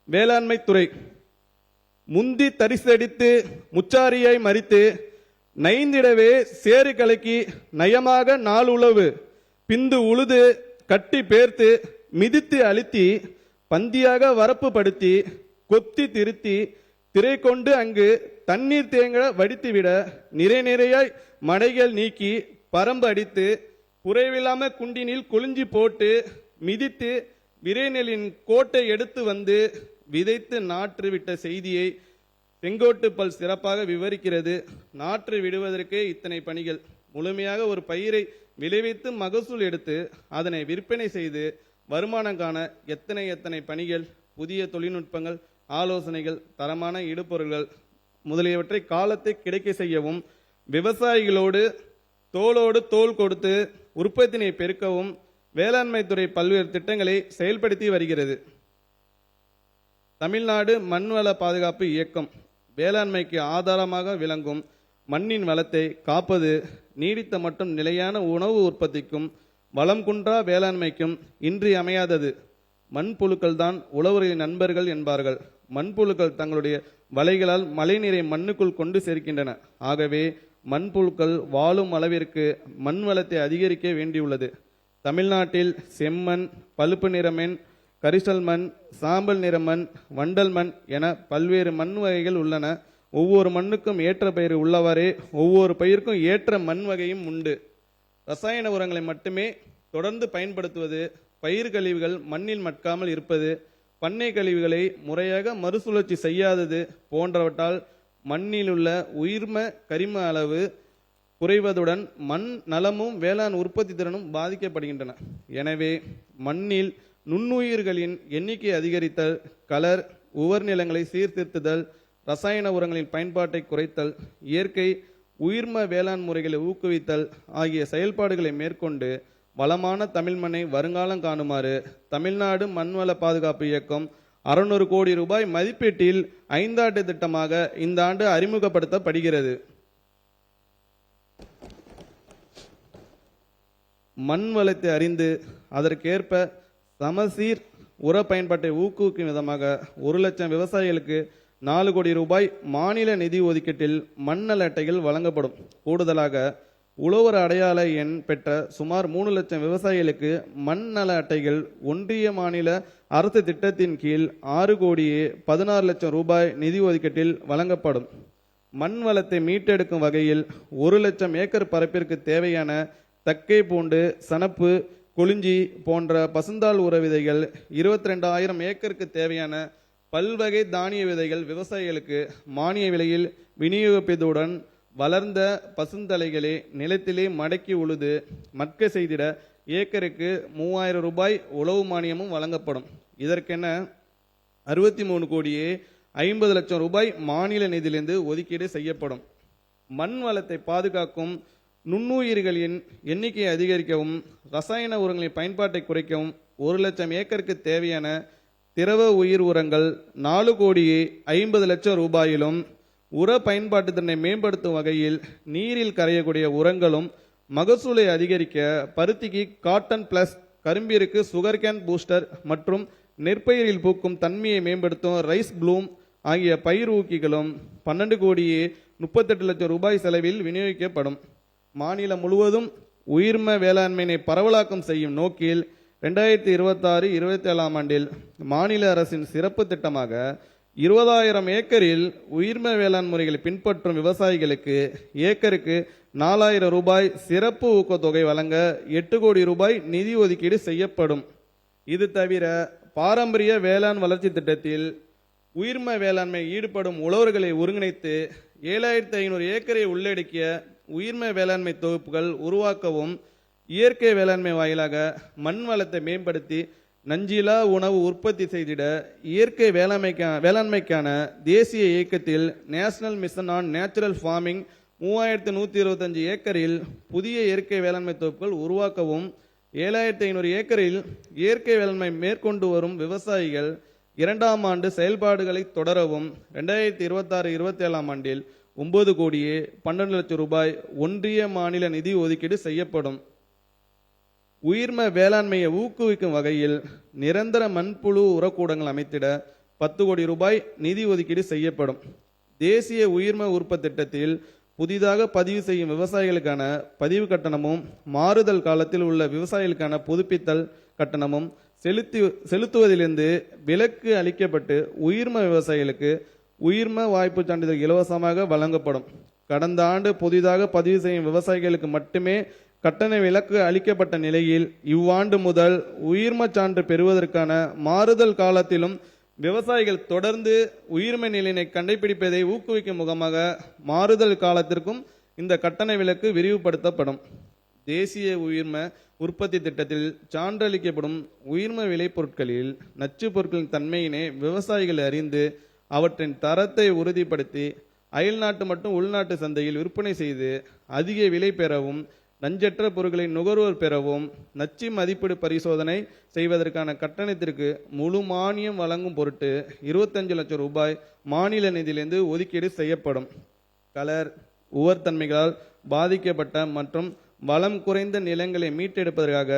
வேளாண்மை துறை முந்தி தரிசடித்து முச்சாரியாய் மறித்து நைந்திடவே சேறு கலக்கி நயமாக நாளுளவு பிந்து உழுது கட்டி பேர்த்து மிதித்து அழுத்தி பந்தியாக வரப்பு படுத்தி கொத்தி திருத்தி திரை கொண்டு அங்கு தண்ணீர் தேங்க வடித்துவிட நிறை நிறையாய் மடைகள் நீக்கி பரம்பு அடித்து குறைவில்லாம குண்டினில் கொளிஞ்சி போட்டு மிதித்து விரைநெலின் கோட்டை எடுத்து வந்து விதைத்து நாற்று விட்ட செய்தியை செங்கோட்டு பல் சிறப்பாக விவரிக்கிறது. நாற்று விடுவதற்கே இத்தனை பணிகள். முழுமையாக ஒரு பயிரை விளைவித்து மகசூல் எடுத்து அதனை விற்பனை செய்து வருமானம் காண எத்தனை பணிகள், புதிய தொழில்நுட்பங்கள், ஆலோசனைகள், தரமான இடுபொருள்கள் முதலியவற்றை காலத்தை கிடைக்க செய்யவும் விவசாயிகளோடு தோளோடு தோள் கொடுத்து உற்பத்தினை பெருக்கவும் வேளாண்மை துறை பல்வேறு திட்டங்களை செயல்படுத்தி வருகிறது. தமிழ்நாடு மண்வள பாதுகாப்பு இயக்கம் வேளாண்மைக்கு ஆதாரமாக விளங்கும் மண்ணின் வளத்தை காப்பது நீடித்த மற்றும் நிலையான உணவு உற்பத்திக்கும் வளம் குன்றா வேளாண்மைக்கும் இன்றியமையாதது. மண்புழுக்கள் தான் உழவர்களின் நண்பர்கள் என்பார்கள். மண்புழுக்கள் தங்களுடைய வலைகளால் மழைநீரை மண்ணுக்குள் கொண்டு சேர்க்கின்றன. ஆகவே மண்புழுக்கள் வாழும் அளவிற்கு மண் வளத்தை அதிகரிக்க வேண்டியுள்ளது. தமிழ்நாட்டில் செம்மண், பழுப்பு நிறமண், கரிசல் மண், சாம்பல் நிற மண், வண்டல் மண் என பல்வேறு மண் வகைகள் உள்ளன. ஒவ்வொரு மண்ணுக்கும் ஏற்ற பயிர் உள்ளவாறே ஒவ்வொரு பயிருக்கும் ஏற்ற மண் வகையும் உண்டு. ரசாயன உரங்களை மட்டுமே தொடர்ந்து பயன்படுத்துவது, பயிர் கழிவுகள் மண்ணில் மட்காமல் இருப்பது, பண்ணை கழிவுகளை முறையாக மறுசுழற்சி செய்யாதது போன்றவற்றால் மண்ணிலுள்ள உயிர்ம கரிம அளவு குறைவதுடன் மண் நலமும் வேளாண் உற்பத்தி திறனும் பாதிக்கப்படுகின்றன. எனவே மண்ணில் நுண்ணுயிர்களின் எண்ணிக்கை அதிகரித்தல், கலர் உவர் நிலங்களை சீர்திருத்துதல், ரசாயன உரங்களின் பயன்பாட்டை குறைத்தல், இயற்கை உயிர்ம வேளாண் முறைகளை ஊக்குவித்தல் ஆகிய செயல்பாடுகளை மேற்கொண்டு வளமான தமிழ் மண்ணை வருங்காலம் காணுமாறு தமிழ்நாடு மண்வள பாதுகாப்பு இயக்கம் 600 கோடி ரூபாய் மதிப்பீட்டில் 5 ஆண்டு திட்டமாக இந்த ஆண்டு அறிமுகப்படுத்தப்படுகிறது. மண் வளத்தை அறிந்து அதற்கேற்ப சமசீர் உர பயன்பாட்டை ஊக்குவிக்கும் விதமாக 1 லட்சம் விவசாயிகளுக்கு 4 கோடி ரூபாய் மாநில நிதி ஒதுக்கீட்டில் மண்ணல் அட்டைகள் வழங்கப்படும். கூடுதலாக உழவர் அடையாள எண் பெற்ற சுமார் 3 லட்சம் விவசாயிகளுக்கு மண் நல அட்டைகள் ஒன்றிய மாநில அரசு திட்டத்தின் கீழ் 6 கோடியே 16 லட்சம் ரூபாய் நிதி ஒதுக்கீட்டில் வழங்கப்படும். மண் வளத்தை மீட்டெடுக்கும் வகையில் 1 லட்சம் ஏக்கர் பரப்பிற்கு தேவையான தக்கை பூண்டு, சணப்பு, கொளிஞ்சி போன்ற பசுந்தாள் உர விதைகள், 22,000 ஏக்கருக்கு தேவையான பல்வகை தானிய விதைகள் விவசாயிகளுக்கு மானிய விலையில் விநியோகிப்பதுடன் வளர்ந்த பசுந்தலைகளை நிலத்திலே மடக்கி உழுது மட்க செய்திட ஏக்கருக்கு 3000 ரூபாய் உழவு மானியமும் வழங்கப்படும். இதற்கென 63 கோடியே 50 லட்சம் ரூபாய் மாநில நிதியிலிருந்து ஒதுக்கீடு செய்யப்படும். மண் வளத்தை பாதுகாக்கும் நுண்ணுயிர்களின் எண்ணிக்கையை அதிகரிக்கவும் ரசாயன உரங்களின் பயன்பாட்டை குறைக்கவும் 1 லட்சம் ஏக்கருக்கு தேவையான திரவ உயிர் உரங்கள் 4 கோடியே 50 லட்சம் ரூபாயிலும், உர பயன்பாட்டு திறனை மேம்படுத்தும் வகையில் நீரில் கரையக்கூடிய உரங்களும், மகசூலை அதிகரிக்க பருத்திக்கு காட்டன் பிளஸ், கரும்பிற்கு சுகர் கேன் பூஸ்டர் மற்றும் நெற்பயிரில் பூக்கும் தன்மையை மேம்படுத்தும் ரைஸ் ப்ளூம் ஆகிய பயிர் ஊக்கிகளும் 12 கோடியே 38 லட்சம் ரூபாய் செலவில் விநியோகிக்கப்படும். மாநிலம் முழுவதும் உயிர்ம வேளாண்மையை பரவலாக்கம் செய்யும் நோக்கில் 2026-27 ஆண்டில் மாநில அரசின் சிறப்பு திட்டமாக 20,000 ஏக்கரில் உயிர்ம வேளாண் முறைகளை பின்பற்றும் விவசாயிகளுக்கு ஏக்கருக்கு 4,000 ரூபாய் சிறப்பு ஊக்கத்தொகை வழங்க 8 கோடி ரூபாய் நிதி ஒதுக்கீடு செய்யப்படும். இது தவிர பாரம்பரிய வேளாண் வளர்ச்சி திட்டத்தில் உயிர்ம வேளாண்மை ஈடுபடும் உழவர்களை ஒருங்கிணைத்து 7,500 ஏக்கரை உள்ளடக்கிய உயிர்ம வேளாண்மை தொகுப்புகள் உருவாக்கவும், இயற்கை வேளாண்மை வாயிலாக மண் வளத்தை மேம்படுத்தி நஞ்சிலா உணவு உற்பத்தி செய்திட இயற்கை வேளாண்மைக்கான தேசிய இயக்கத்தில் national mission on natural farming 3125 ஏக்கரில் புதிய இயற்கை வேளாண்மை தொகுப்புகள் உருவாக்கவும், 7,500 ஏக்கரில் இயற்கை வேளாண்மை மேற்கொண்டு வரும் விவசாயிகள் 2ஆம் ஆண்டு செயல்பாடுகளை தொடரவும் 2026-27 ஆண்டில் 9 கோடியே 12 லட்சம் ரூபாய் ஒன்றிய மாநில நிதி ஒதுக்கீடு செய்யப்படும். உயிர்ம வேளாண்மையை ஊக்குவிக்கும் வகையில் நிரந்தர மண்புழு உரக்கூடங்கள் அமைத்திட 10 கோடி ரூபாய் நிதி ஒதுக்கீடு செய்யப்படும். தேசிய உயிர்ம உற்பத்தி திட்டத்தில் புதிதாக பதிவு செய்யும் விவசாயிகளுக்கான பதிவு கட்டணமும் மாறுதல் காலத்தில் உள்ள விவசாயிகளுக்கான புதுப்பித்தல் கட்டணமும் செலுத்துவதிலிருந்து விலக்கு அளிக்கப்பட்டு உயிர்ம விவசாயிகளுக்கு உயிர்ம வாய்ப்பு சான்றிதழ் இலவசமாக வழங்கப்படும். கடந்த ஆண்டு புதிதாக பதிவு செய்யும் விவசாயிகளுக்கு மட்டுமே கட்டண விலக்கு அளிக்கப்பட்ட நிலையில் இவ்வாண்டு முதல் உயிர்ம சான்று பெறுவதற்கான மாறுதல் காலத்திலும் விவசாயிகள் தொடர்ந்து உயிர்மை நிலையினை கண்டுபிடிப்பதை ஊக்குவிக்கும் முகமாக மாறுதல் காலத்திற்கும் இந்த கட்டண விலக்கு விரிவுபடுத்தப்படும். தேசிய உயிர்ம உற்பத்தி திட்டத்தில் சான்றளிக்கப்படும் உயிர்ம விளைபொருட்களில் நச்சு பொருட்களின் தன்மையினை விவசாயிகள் அறிந்து அவற்றின் தரத்தை உறுதிப்படுத்தி அயல்நாட்டு மற்றும் உள்நாட்டு சந்தையில் விற்பனை செய்து அதிக விலை பெறவும் நஞ்சற்ற பொருட்களை நுகர்வோர் பெறவும் நச்சு மதிப்பீடு பரிசோதனை செய்வதற்கான கட்டணத்திற்கு முழு மானியம் வழங்கும் பொருட்டு 25 லட்சம் ரூபாய் மாநில நிதியிலிருந்து ஒதுக்கீடு செய்யப்படும். கலர் உவர்த்தன்மைகளால் பாதிக்கப்பட்ட மற்றும் வளம் குறைந்த நிலங்களை மீட்டெடுப்பதற்காக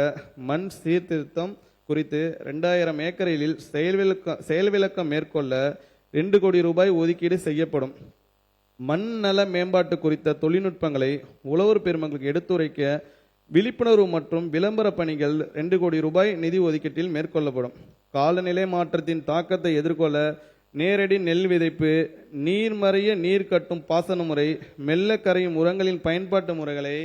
மண் சீர்திருத்தம் குறித்து 2000 ஏக்கரில் செயல்விளக்கம் மேற்கொள்ள 2 கோடி ரூபாய் ஒதுக்கீடு செய்யப்படும். மண் நல மேம்பாட்டு குறித்த தொழில்நுட்பங்களை உழவர் பெருமக்களுக்கு எடுத்துரைக்க விழிப்புணர்வு மற்றும் விளம்பர பணிகள் 2 கோடி ரூபாய் நிதி ஒதுக்கீட்டில் மேற்கொள்ளப்படும். காலநிலை மாற்றத்தின் தாக்கத்தை எதிர்கொள்ள நேரடி நெல் விதைப்பு, நீர்மறைய நீர் கட்டும் பாசன முறை, மெல்ல கரையும் உரங்களின் பயன்பாட்டு முறைகளை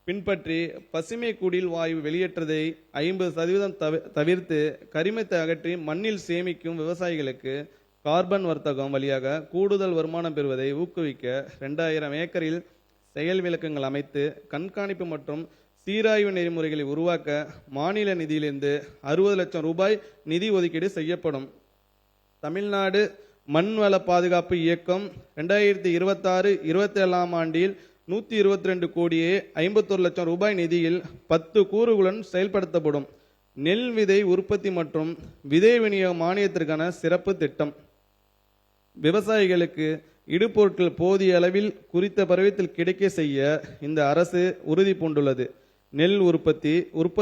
பின்பற்றி பசுமை குடில் வாயு வெளியேற்றதை 50% தவிர்த்து கரிமத்தை அகற்றி மண்ணில் சேமிக்கும் விவசாயிகளுக்கு கார்பன் வர்த்தகம் வழியாக கூடுதல் வருமானம் பெறுவதை ஊக்குவிக்க 2000 ஏக்கரில் செயல் விளக்கங்கள் அமைத்து கண்காணிப்பு மற்றும் சீராய்வு நெறிமுறைகளை உருவாக்க மாநில நிதியிலிருந்து 60 லட்சம் ரூபாய் நிதி ஒதுக்கீடு செய்யப்படும். தமிழ்நாடு மண்வள பாதுகாப்பு இயக்கம் 2026-27 ஆண்டில் 122 கோடியே 51 லட்சம் ரூபாய் நிதியில் 10 கூறுகளுடன் செயல்படுத்தப்படும். நெல் விதை உற்பத்தி மற்றும் விதை விநியோக மானியத்திற்கான சிறப்பு திட்டம். விவசாயிகளுக்கு இடுபொருட்கள் போதிய அளவில் குறித்த பருவத்தில் கிடைக்க செய்ய இந்த அரசு உறுதி பூண்டுள்ளது. நெல் உற்பத்தி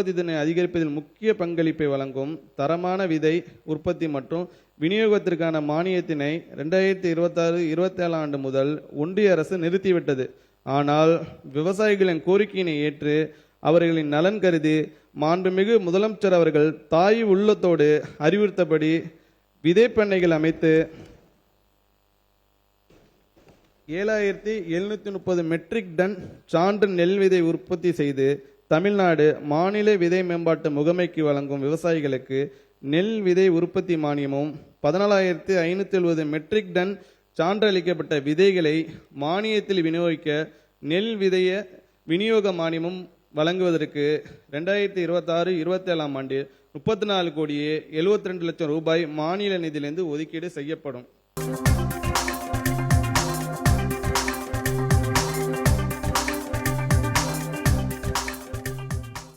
திறனை அதிகரிப்பதில் முக்கிய பங்களிப்பை வழங்கும் தரமான விதை உற்பத்தி மற்றும் விநியோகத்திற்கான மானியத்தினை 2026-27 ஆண்டு முதல் ஒன்றிய அரசு நிறுத்திவிட்டது. ஆனால் விவசாயிகளின் கோரிக்கையினை ஏற்று அவர்களின் நலன் கருதி மாண்புமிகு முதலமைச்சர் அவர்கள் தாய் உள்ளத்தோடு அறிவுறுத்தபடி விதைப்பண்ணைகள் அமைத்து 7730 மெட்ரிக் டன் சான்று நெல் விதை உற்பத்தி செய்து தமிழ்நாடு மாநில விதை மேம்பாட்டு முகமைக்கு வழங்கும் விவசாயிகளுக்கு நெல் விதை உற்பத்தி மானியமும் 14570 மெட்ரிக் டன் சான்றளிக்கப்பட்ட விதைகளை மானியத்தில் விநியோகிக்க நெல் விதைய விநியோக மானியமும் வழங்குவதற்கு 2026-27 ஆண்டு 34 கோடியே 72 லட்சம் ரூபாய் மாநில நிதியிலிருந்து ஒதுக்கீடு செய்யப்படும்.